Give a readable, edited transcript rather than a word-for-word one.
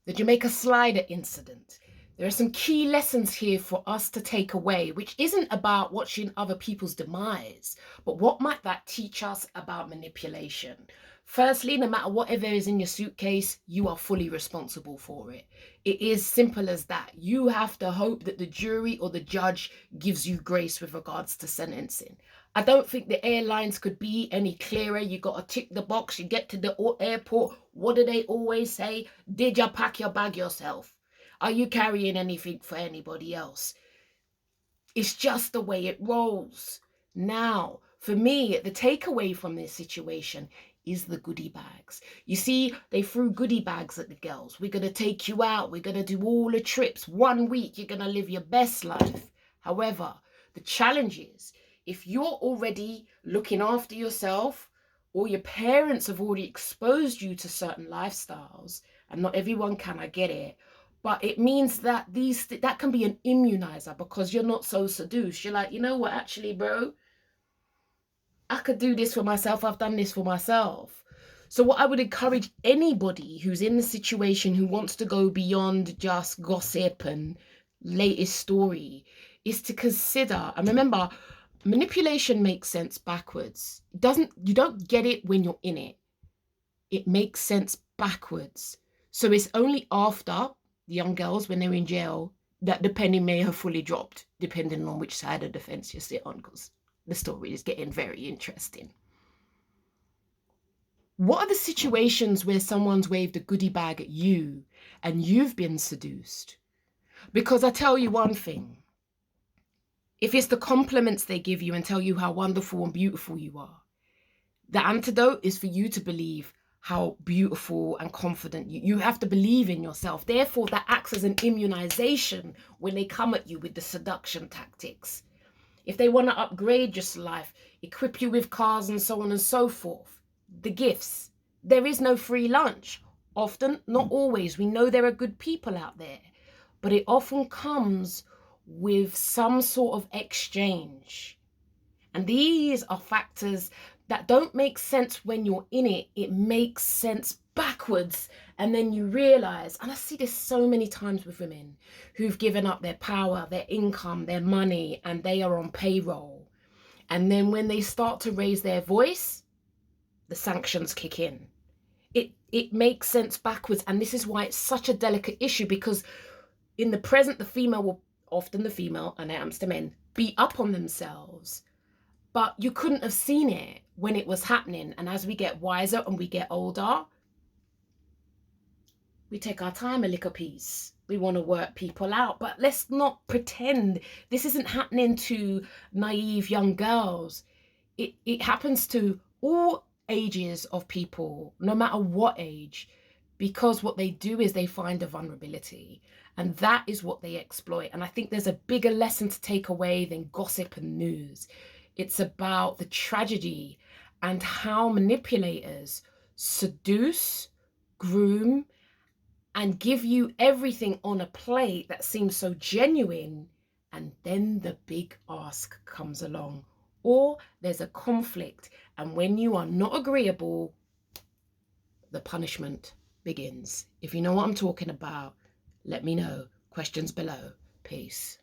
the Jamaica slider incident. There are some key lessons here for us to take away, which isn't about watching other people's demise, but what might that teach us about manipulation? Firstly, no matter whatever is in your suitcase, you are fully responsible for it. It is simple as that. You have to hope that the jury or the judge gives you grace with regards to sentencing. I don't think the airlines could be any clearer. You got to tick the box. You get to the airport. What do they always say? Did you pack your bag yourself? Are you carrying anything for anybody else? It's just the way it rolls. Now, for me, the takeaway from this situation is the goodie bags. You see, they threw goodie bags at the girls. We're going to take you out. We're going to do all the trips. 1 week, you're going to live your best life. However, the challenge is if you're already looking after yourself, or your parents have already exposed you to certain lifestyles, and not everyone can, I get it, but it means that that can be an immunizer because you're not so seduced. You're like, you know what, actually, bro, I could do this for myself. I've done this for myself. So what I would encourage anybody who's in the situation who wants to go beyond just gossip and latest story is to consider, and remember, manipulation makes sense backwards. You don't get it when you're in it. It makes sense backwards. So it's only after the young girls, when they're in jail, that the penny may have fully dropped, depending on which side of the fence you sit on, because the story is getting very interesting. What are the situations where someone's waved a goodie bag at you and you've been seduced? Because I tell you one thing, if it's the compliments they give you and tell you how wonderful and beautiful you are, the antidote is for you to believe how beautiful and confident you have to believe in yourself. Therefore, that acts as an immunization when they come at you with the seduction tactics. If they want to upgrade your life, equip you with cars and so on and so forth, the gifts. There is no free lunch. Often, not always. We know there are good people out there, but it often comes with some sort of exchange. And these are factors that don't make sense when you're in it. It makes sense backwards. And then you realize, and I see this so many times with women who've given up their power, their income, their money, and they are on payroll. And then when they start to raise their voice, the sanctions kick in. It makes sense backwards. And this is why it's such a delicate issue, because in the present, the female, and it happens to men, beat up on themselves. But you couldn't have seen it when it was happening. And as we get wiser and we get older, we take our time a little piece. We want to work people out. But let's not pretend this isn't happening to naive young girls. It happens to all ages of people, no matter what age, because what they do is they find a vulnerability, and that is what they exploit. And I think there's a bigger lesson to take away than gossip and news. It's about the tragedy and how manipulators seduce, groom, and give you everything on a plate that seems so genuine. And then the big ask comes along, or there's a conflict. And when you are not agreeable, the punishment begins. If you know what I'm talking about, let me know. Questions below. Peace.